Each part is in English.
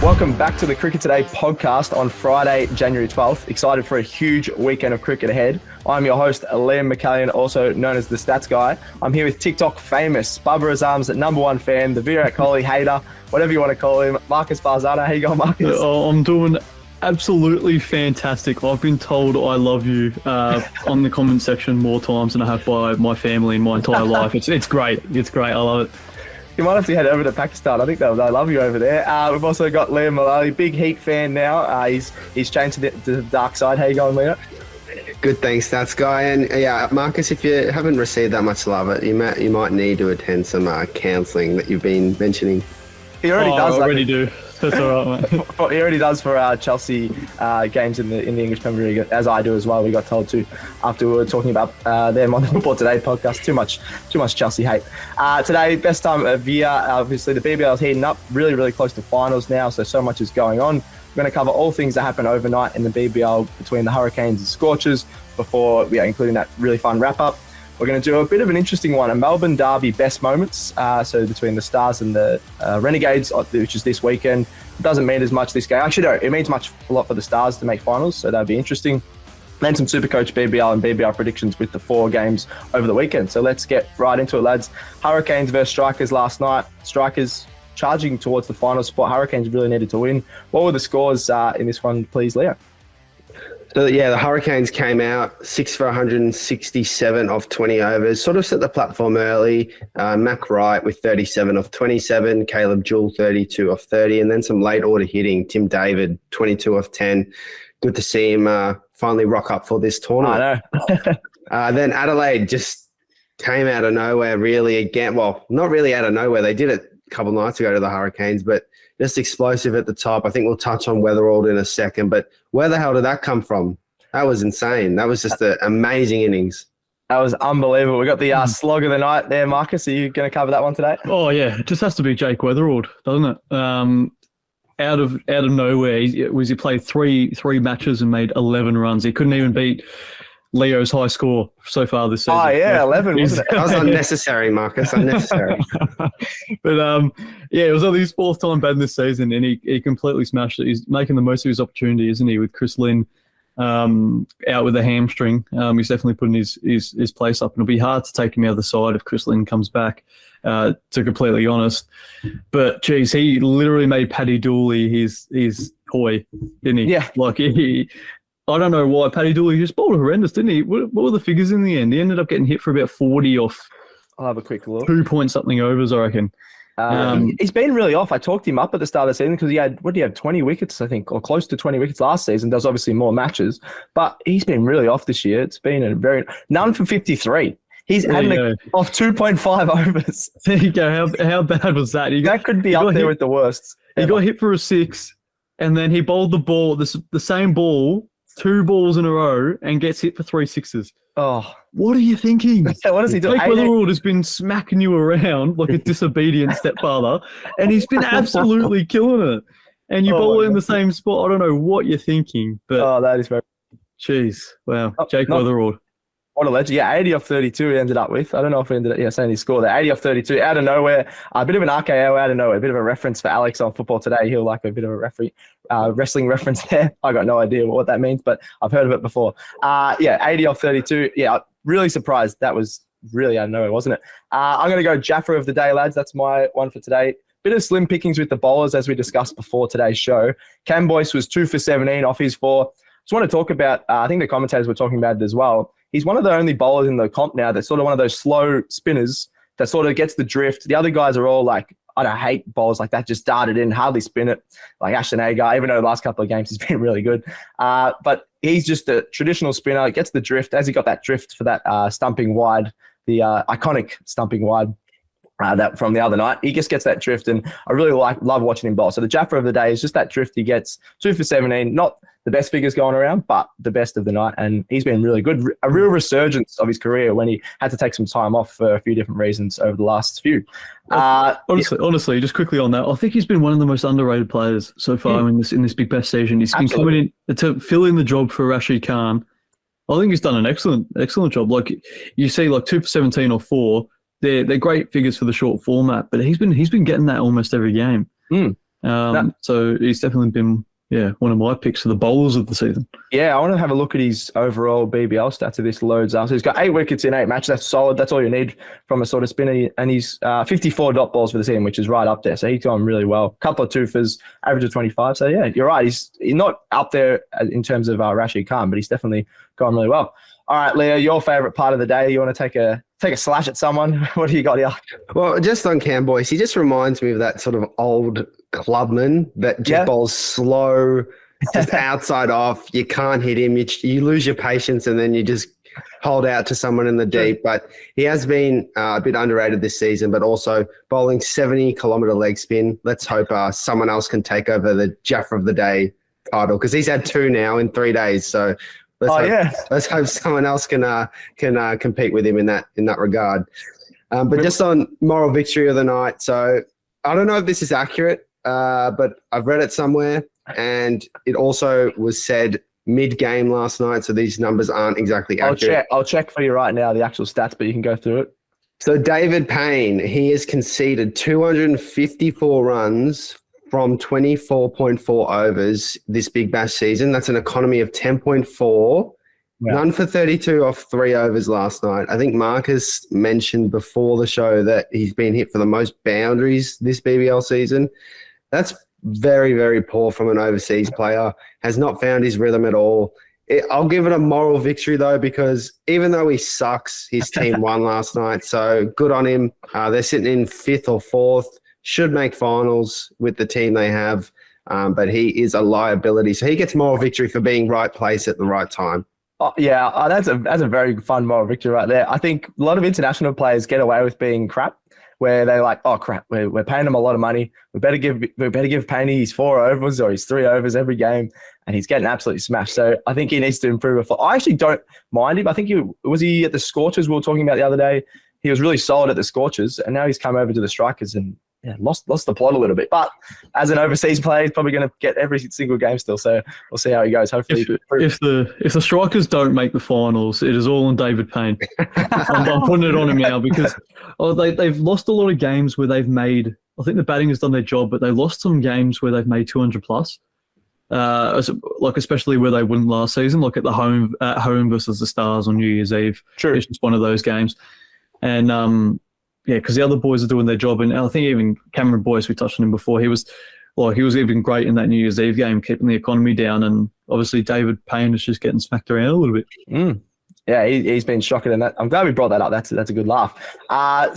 Welcome back to the Cricket Today podcast on Friday, January 12th. Excited for a huge weekend of cricket ahead. I'm your host, Liam McAllion, also known as the Stats Guy. I'm here with TikTok famous, Bubba Azam's #1 fan, the Virat Kohli hater, whatever you want to call him, Marcus Bazzano. How you going, Marcus? Oh, I'm doing absolutely fantastic. I've been told I love you on the comment section more times than I have by my family in my entire life. It's great. It's great. I love it. You might have to head over to Pakistan. I think they love you over there. We've also got Leo Mullaly, big Heat fan now. He's changed to the dark side. How you going, Leo? Good, thanks, Stats Guy. And yeah, Marcus, if you haven't received that much love, you might need to attend some counselling that you've been mentioning. He already does. I already do. That's all right, mate. He already does for Chelsea games in the English Premier League, as I do as well. We got told to after we were talking about them on the Football Today podcast. Too much Chelsea hate. Today, best time of year. Obviously, the BBL is heating up, really close to finals now. So much is going on. We're going to cover all things that happen overnight in the BBL between the Hurricanes and Scorchers before we are including that really fun wrap up. We're going to do a bit of an interesting one, a Melbourne Derby best moments. So between the Stars and the Renegades, which is this weekend. It doesn't mean as much this game. Actually, no, it means a lot for the Stars to make finals, so that'll be interesting. Then some SuperCoach BBL and BBL predictions with the 4 games over the weekend. So let's get right into it, lads. Hurricanes versus Strikers last night. Strikers charging towards the final spot. Hurricanes really needed to win. What were the scores in this one, please, Leo? So yeah, the Hurricanes came out 6 for 167 off 20 overs. Sort of set the platform early. Mac Wright with 37 off 27, Caleb Jewell 32 off 30, and then some late order hitting. Tim David 22 off 10. Good to see him finally rock up for this tournament. I know. Then Adelaide just came out of nowhere really again. Well, not really out of nowhere. They did it a couple of nights ago to the Hurricanes, but just explosive at the top. I think we'll touch on Weatherald in a second, but where the hell did that come from? That was insane. That was just an amazing innings. That was unbelievable. We got the slog of the night there, Marcus. Are you going to cover that one today? Oh yeah, it just has to be Jake Weatherald, doesn't it? Out of nowhere, he played three matches and made 11 runs. He couldn't even beat Leo's high score so far this season. Oh, yeah, 11, wasn't it? That was unnecessary, Marcus, unnecessary. But, it was only his 4th time batting this season, and he completely smashed it. He's making the most of his opportunity, isn't he, with Chris Lynn out with a hamstring. He's definitely putting his place up, and it'll be hard to take him out of the side if Chris Lynn comes back, to completely honest. But, geez, he literally made Paddy Dooley his toy, didn't he? Yeah. Like, I don't know why Paddy Dooley just bowled horrendous, didn't he? What were the figures in the end? He ended up getting hit for about 40 off. I'll have a quick look. 2-point-something overs, I reckon. He's been really off. I talked him up at the start of the season because he had 20 wickets, I think, or close to 20 wickets last season. There's obviously more matches, but he's been really off this year. It's been none for 53. He's off 2.5 overs. There you go. How bad was that? That could be up there with the worst. He got hit for a 6, and then he bowled the ball, the same ball, 2 balls in a row, and gets hit for 3 sixes. Oh, what are you thinking? What is he doing? Jake Weatherald has been smacking you around like a disobedient stepfather, and he's been absolutely killing it. And you bowl in the same spot. I don't know what you're thinking, but that is very. Jeez, wow, Jake Weatherald. What a legend. Yeah, 80 off 32 he ended up with. I don't know if he ended up saying he scored there. 80 off 32 out of nowhere. A bit of an RKO out of nowhere. A bit of a reference for Alex on Football Today. He'll like a bit of a wrestling reference there. I got no idea what that means, but I've heard of it before. 80 off 32. Yeah, really surprised. That was really out of nowhere, wasn't it? I'm going to go Jaffa of the day, lads. That's my one for today. Bit of slim pickings with the bowlers, as we discussed before today's show. Cam Boyce was 2 for 17 off his 4. Just want to talk about, I think the commentators were talking about it as well. He's one of the only bowlers in the comp now that's sort of one of those slow spinners that sort of gets the drift. The other guys are all like, I don't hate bowlers like that, just dart it in, hardly spin it, like Ashton Agar, even though the last couple of games he's been really good. But he's just a traditional spinner, gets the drift. As he got that drift for that stumping wide, the iconic stumping wide, that from the other night, he just gets that drift, and I really love watching him bowl. So the Jaffa of the day is just that drift he gets, 2 for 17, not the best figures going around, but the best of the night, and he's been really good. A real resurgence of his career when he had to take some time off for a few different reasons over the last few. Honestly, just quickly on that, I think he's been one of the most underrated players so far in this Big Bash season. He's been coming in to fill in the job for Rashid Khan. I think he's done an excellent job. Like you see, like 2 for 17 or 4. They're great figures for the short format, but he's been getting that almost every game. So he's definitely been one of my picks for the bowlers of the season. Yeah, I want to have a look at his overall BBL stats if this loads up. So he's got 8 wickets in 8 matches. That's solid. That's all you need from a sort of spinner. And he's 54 dot balls for the season, which is right up there. So he's gone really well. Couple of twofers, average of 25. So yeah, you're right. He's not up there in terms of Rashid Khan, but he's definitely gone really well. All right, Leo, your favourite part of the day. You want to take a slash at someone? What do you got here? Well, just on Cam Boyce, he just reminds me of that sort of old clubman that just bowls slow, just outside off. You can't hit him. You lose your patience and then you just hold out to someone in the deep. But he has been a bit underrated this season, but also bowling 70-kilometre leg spin. Let's hope someone else can take over the Jaffa of the day title because he's had 2 now in 3 days. So let's hope someone else can compete with him in that regard. But just on moral victory of the night. So I don't know if this is accurate, but I've read it somewhere, and it also was said mid-game last night. So these numbers aren't exactly accurate. I'll check for you right now the actual stats, but you can go through it. So David Payne, he has conceded 254 runs from 24.4 overs this Big Bash season. That's an economy of 10.4. Yeah. None for 32 off 3 overs last night. I think Marcus mentioned before the show that he's been hit for the most boundaries this BBL season. That's very, very poor from an overseas player. Has not found his rhythm at all. I'll give it a moral victory, though, because even though he sucks, his team won last night. So good on him. They're sitting in 5th or 4th. Should make finals with the team they have, but he is a liability. So he gets moral victory for being right place at the right time. Oh, yeah, that's a very fun moral victory right there. I think a lot of international players get away with being crap, where they're like, oh crap, we're paying him a lot of money. We better give Payne his 4 overs or his 3 overs every game, and he's getting absolutely smashed. So I think he needs to improve. I actually don't mind him. I think he at the Scorchers we were talking about the other day. He was really solid at the Scorchers, and now he's come over to the Strikers and lost the plot a little bit. But as an overseas player, he's probably going to get every single game still. So we'll see how he goes. Hopefully, if the Strikers don't make the finals, it is all on David Payne. I'm putting it on him now because they've lost a lot of games where they've made. I think the batting has done their job, but they lost some games where they've made 200 plus. Especially where they won last season, at home versus the Stars on New Year's Eve. True. It's just one of those games, and because the other boys are doing their job, and I think even Cameron Boyce, we touched on him before, he was even great in that New Year's Eve game, keeping the economy down, and obviously David Payne is just getting smacked around a little bit. Yeah, he's been shocking in that. I'm glad we brought that up. That's a good laugh.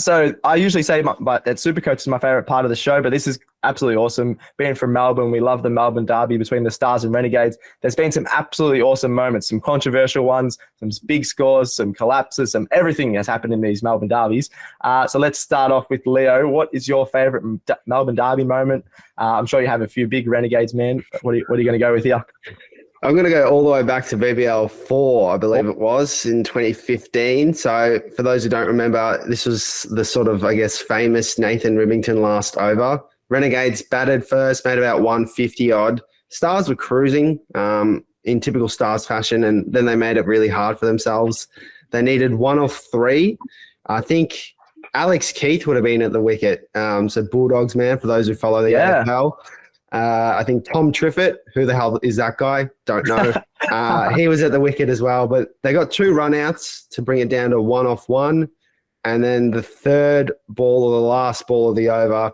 So I usually say that SuperCoach is my favourite part of the show, but this is absolutely awesome. Being from Melbourne, we love the Melbourne Derby between the Stars and Renegades. There's been some absolutely awesome moments, some controversial ones, some big scores, some collapses, some everything has happened in these Melbourne Derbies. So let's start off with Leo. What is your favourite Melbourne Derby moment? I'm sure you have a few big Renegades, man. What are you going to go with here? I'm going to go all the way back to BBL 4, I believe it was, in 2015. So for those who don't remember, this was the sort of, famous Nathan Ribbington last over. Renegades batted first, made about 150-odd. Stars were cruising in typical Stars fashion, and then they made it really hard for themselves. They needed 1 of 3. I think Alex Keith would have been at the wicket. So Bulldogs, man, for those who follow the AFL. I think Tom Triffett, who the hell is that guy? Don't know. He was at the wicket as well, but they got 2 run-outs to bring it down to 1 off 1. And then the third ball or the last ball of the over,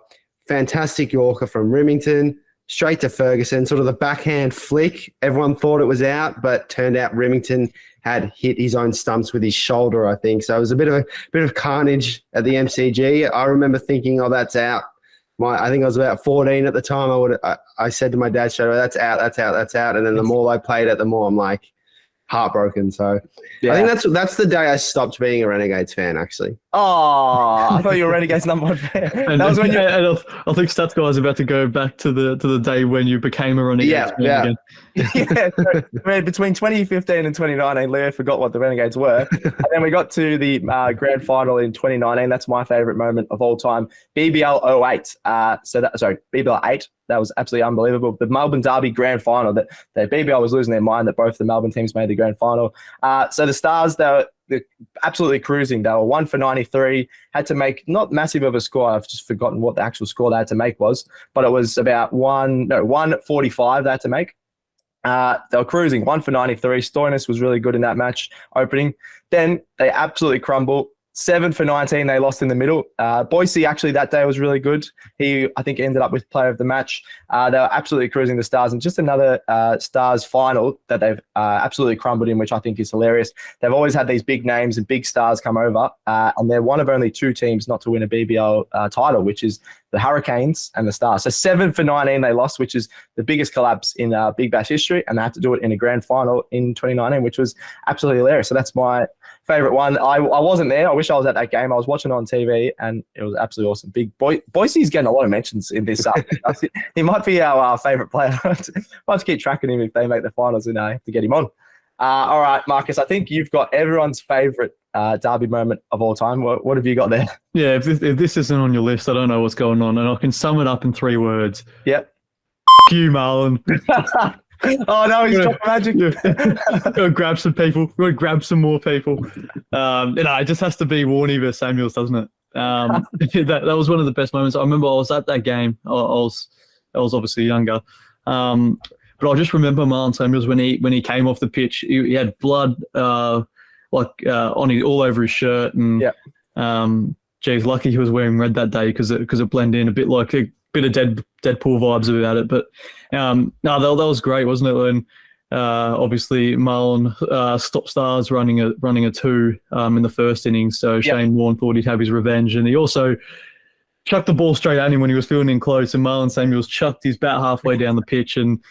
fantastic Yorker from Remington, straight to Ferguson, sort of the backhand flick. Everyone thought it was out, but turned out Remington had hit his own stumps with his shoulder, I think. So it was a bit of carnage at the MCG. I remember thinking, oh, that's out. I think I was about 14 at the time. I said to my dad straight away, that's out. And then the more I played it, the more I'm like heartbroken. So I think that's the day I stopped being a Renegades fan, actually. Oh, I thought you were Renegades #1 fan. That was when I think Stats Guy is about to go back to the day when you became a Renegades fan again. So, between 2015 and 2019, Leo forgot what the Renegades were. And then we got to the grand final in 2019. That's my favourite moment of all time. BBL 08. BBL 8. That was absolutely unbelievable. The Melbourne Derby grand final, that BBL was losing their mind that both the Melbourne teams made the grand final. So the Stars, they were they're absolutely cruising. They were 1 for 93, had to make not massive of a score. I've just forgotten what the actual score they had to make was, but it was about 145 they had to make. They were cruising 1 for 93. Stoinis was really good in that match opening. Then they absolutely crumbled. 7 for 19, they lost in the middle. Boise actually that day was really good. He, I think, ended up with player of the match. They were absolutely cruising the Stars, and just another Stars final that they've absolutely crumbled in, which I think is hilarious. They've always had these big names and big stars come over, and they're one of only 2 teams not to win a BBL title, which is the Hurricanes and the Stars. So 7 for 19 they lost, which is the biggest collapse in Big Bash history, and they had to do it in a grand final in 2019, which was absolutely hilarious. So that's my favorite one. I wasn't there. I wish I was at that game. I was watching it on TV, and it was absolutely awesome. Boise's getting a lot of mentions in this. He might be our favorite player. I'll have to keep tracking him if they make the finals, and I have to get him on. All right, Marcus, I think you've got everyone's favorite derby moment of all time. What have you got there? Yeah, if this isn't on your list, I don't know what's going on, and I can sum it up in 3 words. Yep. You, Marlon. Oh no, he's dropped magic. Go grab some people. Go grab some more people. It just has to be Warne versus Samuels, doesn't it? That was one of the best moments. I remember I was at that game. I was obviously younger, but I just remember Marlon Samuels when he came off the pitch. He had blood all over his shirt, and geez, lucky he was wearing red that day because it blended in a bit like a bit of Deadpool vibes about it. But no, that was great, wasn't it? And obviously Marlon stopped Stars running a 2 in the first innings. So Shane Warne thought he'd have his revenge, and he also chucked the ball straight at him when he was feeling in close. And Marlon Samuels chucked his bat halfway down the pitch, and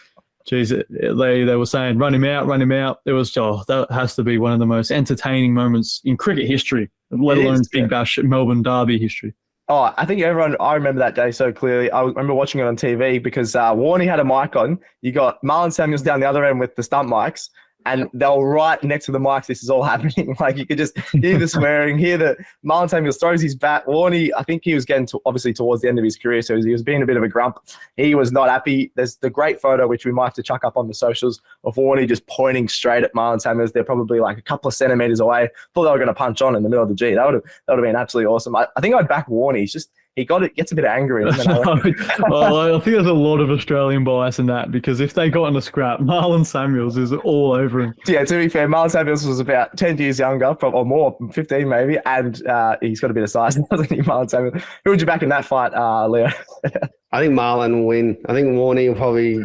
geez, they were saying run him out. It was that has to be one of the most entertaining moments in cricket history, let alone Big Bash Melbourne Derby history. Oh, I think I remember that day so clearly. I remember watching it on TV because Warne had a mic on. You got Marlon Samuels down the other end with the stump mics, and they were right next to the mics. This is all happening. Like you could just hear the swearing, hear the Marlon Samuels throws his bat. Warne, I think he was getting obviously towards the end of his career, so he was being a bit of a grump. He was not happy. There's the great photo, which we might have to chuck up on the socials, of Warne just pointing straight at Marlon Samuels. They're probably like a couple of centimeters away. Thought they were going to punch on in the middle of the G. That would have been absolutely awesome. I think I'd back Warne. He gets a bit angry. Well, I think there's a lot of Australian bias in that, because if they got in a scrap, Marlon Samuels is all over him. Yeah, to be fair, Marlon Samuels was about 10 years younger, or more, 15 maybe, and he's got a bit of size, doesn't he, Marlon Samuels? Who would you back in that fight, Leo? I think Marlon will win. I think Warne will probably,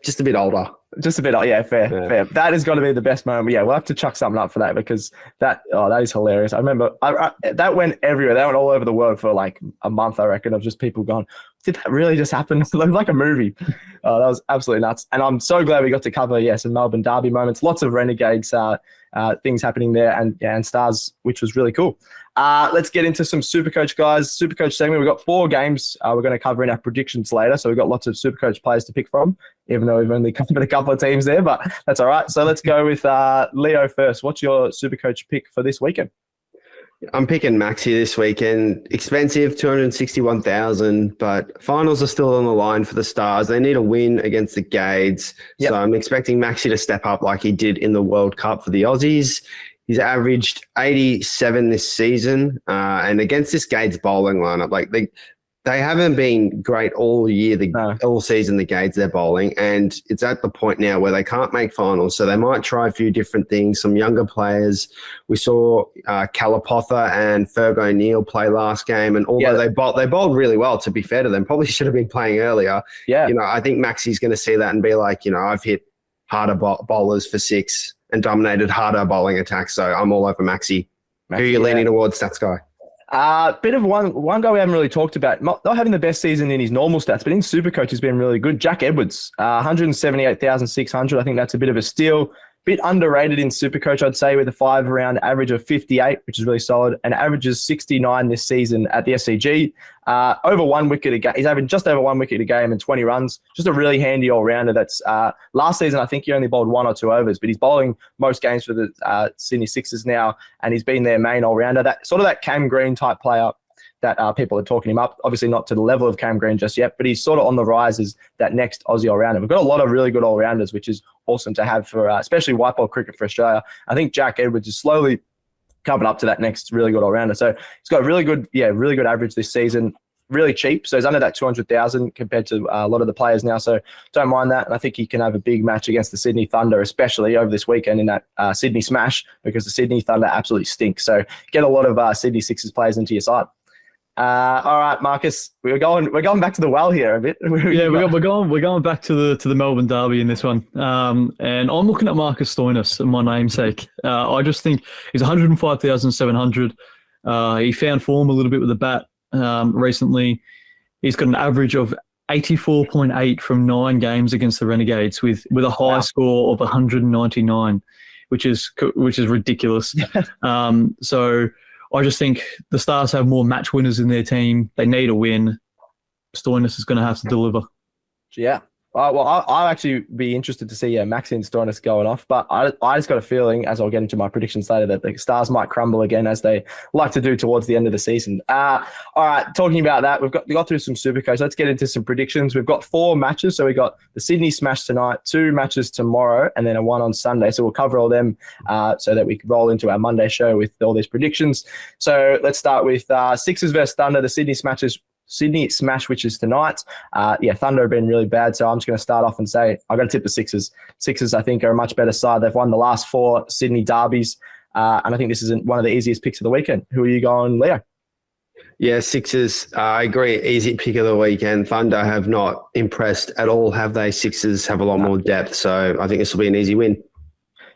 just a bit older. Just a bit, fair. That has got to be the best moment. Yeah, we'll have to chuck something up for that, because that is hilarious. I remember that went everywhere. That went all over the world for like a month, I reckon, of just people going, did that really just happen? It looked like a movie. That was absolutely nuts. And I'm so glad we got to cover, some Melbourne Derby moments. Lots of Renegades things happening there, and Stars, which was really cool. Let's get into some SuperCoach, guys. SuperCoach segment. We've got 4 games we're going to cover in our predictions later. So we've got lots of SuperCoach players to pick from, even though we've only covered a couple of teams there, but that's all right. So let's go with Leo first. What's your SuperCoach pick for this weekend? I'm picking Maxi this weekend. Expensive, 261,000, but finals are still on the line for the Stars. They need a win against the Gades. Yep. So I'm expecting Maxi to step up like he did in the World Cup for the Aussies. He's averaged 87 this season, and against this Gades bowling lineup, like they haven't been great all year, all season, the Gades they're bowling, and it's at the point now where they can't make finals, so they might try a few different things. Some younger players. We saw Kalapotha and Ferg O'Neill play last game, and although they bowled really well, to be fair to them, probably should have been playing earlier. Yeah. I think Maxi's going to see that and be like, I've hit harder bowlers for 6 and dominated harder bowling attacks, so I'm all over Maxi. Who are you leaning towards, stats guy? Bit of one guy we haven't really talked about, not having the best season in his normal stats, but in SuperCoach has been really good. Jack Edwards, 178,600. I think that's a bit of a steal. Bit underrated in SuperCoach, I'd say, with a 5-round average of 58, which is really solid, and averages 69 this season at the SCG. Over 1 wicket a game. He's having just over 1 wicket a game and 20 runs. Just a really handy all-rounder. That's last season, I think he only bowled 1 or 2 overs, but he's bowling most games for the Sydney Sixers now, and he's been their main all-rounder. That sort of that Cam Green type player that people are talking him up. Obviously not to the level of Cam Green just yet, but he's sort of on the rise as that next Aussie all-rounder. We've got a lot of really good all-rounders, which is awesome to have for especially white ball cricket for Australia. I think Jack Edwards is slowly coming up to that next really good all-rounder. So he's got a really good average this season, really cheap. So he's under that 200,000 compared to a lot of the players now. So don't mind that. And I think he can have a big match against the Sydney Thunder, especially over this weekend in that Sydney Smash, because the Sydney Thunder absolutely stinks. So get a lot of Sydney Sixers players into your side. All right, Marcus, we're going back to the well here a bit. Yeah, we're going back to the Melbourne Derby in this one. And I'm looking at Marcus Stoinis, my namesake. I just think he's 105,700. He found form a little bit with the bat recently. He's got an average of 84.8 from 9 games against the Renegades with a high score of 199, which is ridiculous. So I just think the Stars have more match winners in their team. They need a win. Stoinis is going to have to deliver. Yeah. Well, I'll actually be interested to see Maxi and Stoinis going off, but I just got a feeling, as I'll get into my predictions later, that the Stars might crumble again, as they like to do towards the end of the season. All right, talking about that, we got through some Supercoach. Let's get into some predictions. We've got 4 matches. So we got the Sydney Smash tonight, 2 matches tomorrow, and then a 1 on Sunday. So we'll cover all them so that we can roll into our Monday show with all these predictions. So let's start with Sixers versus Thunder. The Sydney Smash, which is tonight. Thunder have been really bad, so I'm just going to start off and say I've got to tip the Sixers. Sixers, I think, are a much better side. They've won the last 4 Sydney derbies, and I think this is one of the easiest picks of the weekend. Who are you going, Leo? Yeah, Sixers, I agree. Easy pick of the weekend. Thunder have not impressed at all, have they? Sixers have a lot more depth, so I think this will be an easy win.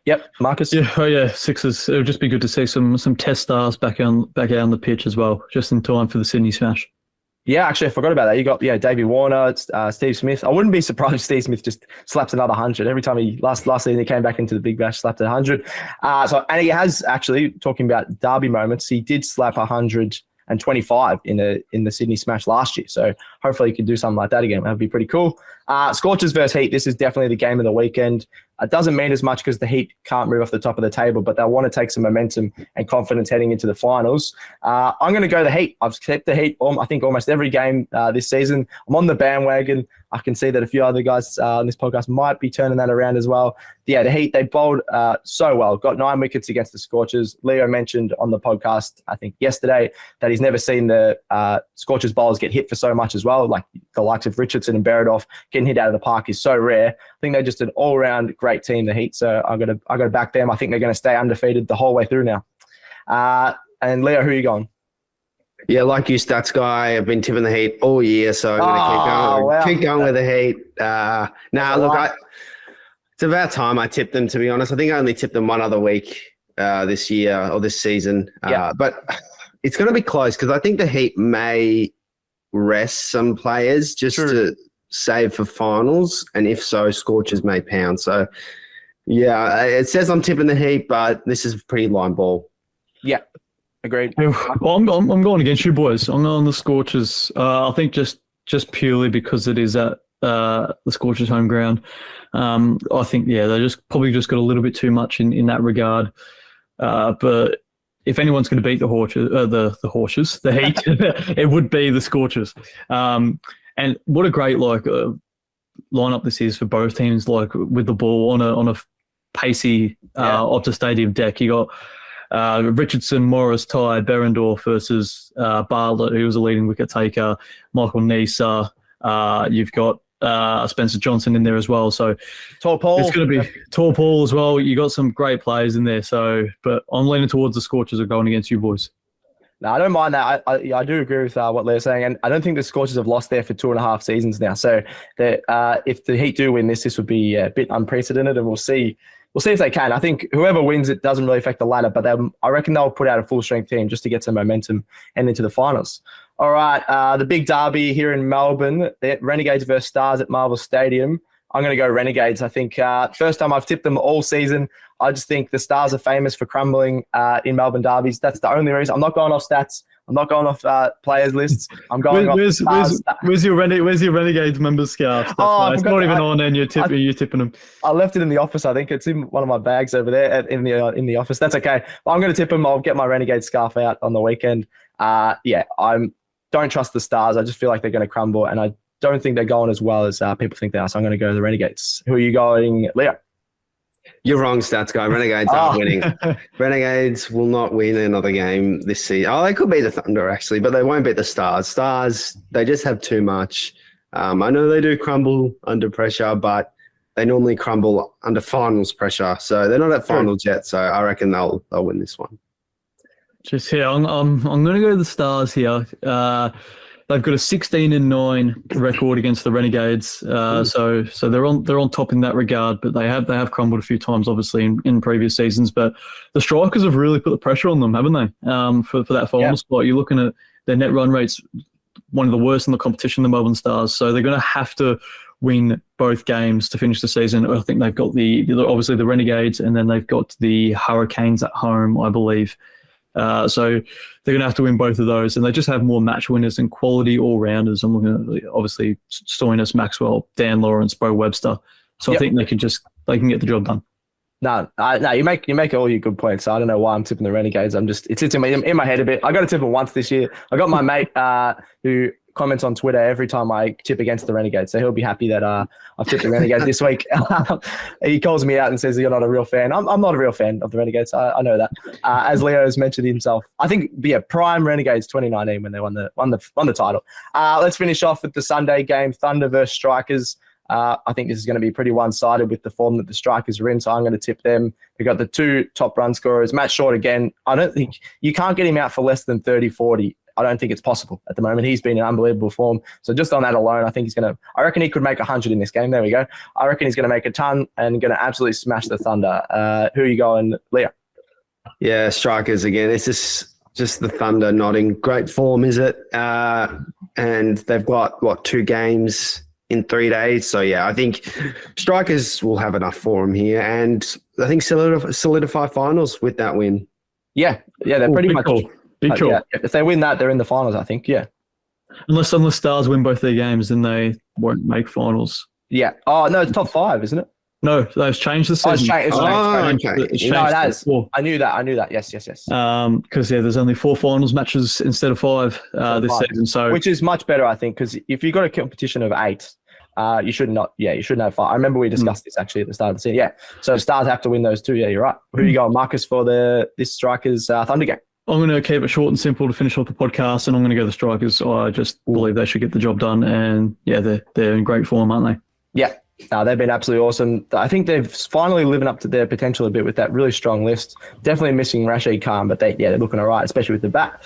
Yep, Marcus. Yeah, Sixers. It would just be good to see some test stars back out on the pitch as well, just in time for the Sydney Smash. Yeah, actually, I forgot about that. You got Davey Warne, Steve Smith. I wouldn't be surprised if Steve Smith just slaps another 100 every time last season he came back into the Big Bash, slapped 100. And he has actually, talking about derby moments, he did slap 125 in the Sydney Smash last year. So hopefully he can do something like that again. That'd be pretty cool. Scorchers versus Heat. This is definitely the game of the weekend. It doesn't mean as much because the Heat can't move off the top of the table, but they'll want to take some momentum and confidence heading into the finals. I'm going to go the Heat. I've kept the Heat, I think, almost every game this season. I'm on the bandwagon. I can see that a few other guys on this podcast might be turning that around as well. Yeah, the Heat, they bowled so well. Got 9 wickets against the Scorchers. Leo mentioned on the podcast, I think yesterday, that he's never seen the Scorchers bowlers get hit for so much as well. Like the likes of Richardson and Beredoff getting hit out of the park is so rare. I think they're just an all-round great team, the Heat. So I got to back them. I think they're going to stay undefeated the whole way through now. And Leo, who are you going? Yeah, like you, stats guy, I've been tipping the Heat all year, so I'm going to keep going with the Heat. It's about time I tipped them, to be honest. I think I only tipped them one other week this year or this season. But it's going to be close because I think the Heat may rest some players just to save for finals, and if so, Scorchers may pound. So, yeah, it says I'm tipping the Heat, but this is a pretty line ball. Yeah. Agreed. Well, I'm going against you boys. I'm going the Scorchers. I think just purely because it is at the Scorchers' home ground. I think they just probably got a little bit too much in that regard. But if anyone's going to beat the Heat, it would be the Scorchers. And what a great lineup this is for both teams. Like with the ball on a pacey Optus Stadium deck, you got. Richardson, Morris, Ty, Berendorf versus Bartlett, who was a leading wicket taker, Michael Neser. You've got Spencer Johnson in there as well. So Tall Paul. It's going to be Tall Paul as well. You got some great players in there. So, but I'm leaning towards the Scorchers are going against you boys. No, I don't mind that. I do agree with what Leo's saying, and I don't think the Scorchers have lost there for 2.5 seasons now. So if the Heat do win this would be a bit unprecedented, and we'll see. We'll see if they can. I think whoever wins, it doesn't really affect the ladder, but I reckon they'll put out a full-strength team just to get some momentum and into the finals. All right, the big derby here in Melbourne, the Renegades versus Stars at Marvel Stadium. I'm going to go Renegades. I think first time I've tipped them all season. I just think the Stars are famous for crumbling in Melbourne derbies. That's the only reason. I'm not going off stats. I'm not going off players lists. I'm going off. Where's your Renegades member scarf? It's not even on, and you're tipping them. I left it in the office. I think it's in one of my bags over there in the office. That's okay. But I'm going to tip them. I'll get my Renegade scarf out on the weekend. I don't trust the Stars. I just feel like they're going to crumble, and I don't think they're going as well as people think they are. So I'm going to go to the Renegades. Who are you going, Leo? You're wrong, stats guy. Renegades aren't winning. Renegades will not win another game this season. Oh, they could beat the Thunder, actually, but they won't beat the Stars. Stars, they just have too much. I know they do crumble under pressure, but they normally crumble under finals pressure. So they're not at finals yet, so I reckon they'll win this one. Just here, I'm going to go to the Stars here. They've got a 16-9 record against the Renegades, so they're on top in that regard. But they have crumbled a few times, obviously, in previous seasons. But the Strikers have really put the pressure on them, haven't they? For that final spot, you're looking at their net run rates, one of the worst in the competition, the Melbourne Stars. So they're going to have to win both games to finish the season. I think they've got obviously the Renegades, and then they've got the Hurricanes at home, I believe. So they're going to have to win both of those, and they just have more match winners and quality all-rounders. I'm looking at, obviously, Stoinis, Maxwell, Dan Lawrence, Bo Webster. So I think they can get the job done. No, you make all your good points. So I don't know why I'm tipping the Renegades. It's in my head a bit. I got to tip them once this year. I got my mate who comments on Twitter every time I tip against the Renegades, so he'll be happy that I've tipped the Renegades this week. He calls me out and says you're not a real fan. I'm not a real fan of the Renegades. I know that. As Leo has mentioned himself, I think prime Renegades 2019 when they won the title. Let's finish off with the Sunday game, Thunder versus Strikers. I think this is going to be pretty one-sided with the form that the Strikers are in, so I'm going to tip them. We've got the two top run scorers. Matt Short again. I don't think you can't get him out for less than 30-40. I don't think it's possible at the moment. He's been in unbelievable form. So just on that alone, I reckon he could make 100 in this game. There we go. I reckon he's going to make a ton and going to absolutely smash the Thunder. Who are you going, Leo? Yeah, Strikers again. It's just the Thunder not in great form, is it? And they've got, 2 games in 3 days. So, yeah, I think Strikers will have enough for them here. And I think solidify finals with that win. Yeah, they're pretty much cool. Cool. Yeah, if they win that, they're in the finals, I think. Yeah. Unless Stars win both their games, then they won't make finals. Yeah. Oh, no, it's top 5, isn't it? No, they've changed the season. It's changed. Okay. It's changed. No, it has. I knew that. Yes. Because, there's only 4 finals matches instead of 5 this season. So, which is much better, I think, because if you've got a competition of 8, you shouldn't have 5. I remember we discussed this actually at the start of the season. Yeah. So Stars have to win those 2. Yeah, you're right. Who are you going, Marcus, for this Strikers Thunder game? I'm going to keep it short and simple to finish off the podcast, and I'm going to go the Strikers. I just believe they should get the job done, and they're in great form, aren't they? Yeah, they've been absolutely awesome. I think they've finally living up to their potential a bit with that really strong list. Definitely missing Rashid Khan, but they're looking all right, especially with the bat.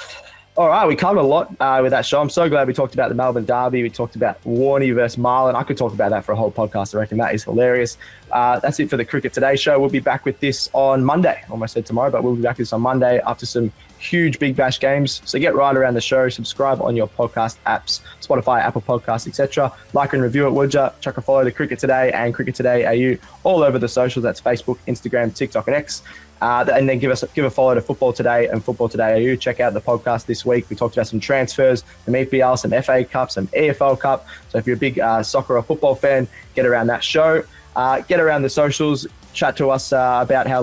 All right, we covered a lot with that show. I'm so glad we talked about the Melbourne Derby. We talked about Warne versus Marlon. I could talk about that for a whole podcast. I reckon that is hilarious. That's it for the Cricket Today show. We'll be back with this on Monday. Almost said tomorrow, but we'll be back with this on Monday after some huge Big Bash games. So get right around the show. Subscribe on your podcast apps, Spotify, Apple Podcasts, etc. Like and review it, would ya? Chuck a follow to Cricket Today and Cricket Today AU all over the socials. That's Facebook, Instagram, TikTok, and X. And then give a follow to Football Today and Football Today AU. Check out the podcast this week. We talked about some transfers, some EPL, some FA Cup, some EFL Cup. So if you're a big soccer or football fan, get around that show. Get around the socials. Chat to us about how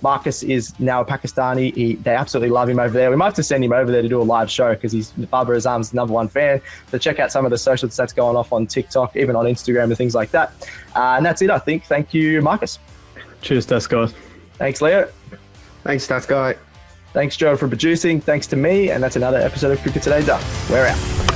Marcus is now a Pakistani. They absolutely love him over there. We might have to send him over there to do a live show because he's Barbara Azam's #1 fan. So check out some of the social stats going off on TikTok, even on Instagram and things like that. And that's it, I think. Thank you, Marcus. Cheers, Stats guys. Thanks, Leo. Thanks, Stats guy. Thanks, Joe, for producing. Thanks to me. And that's another episode of Cricket Today done. We're out.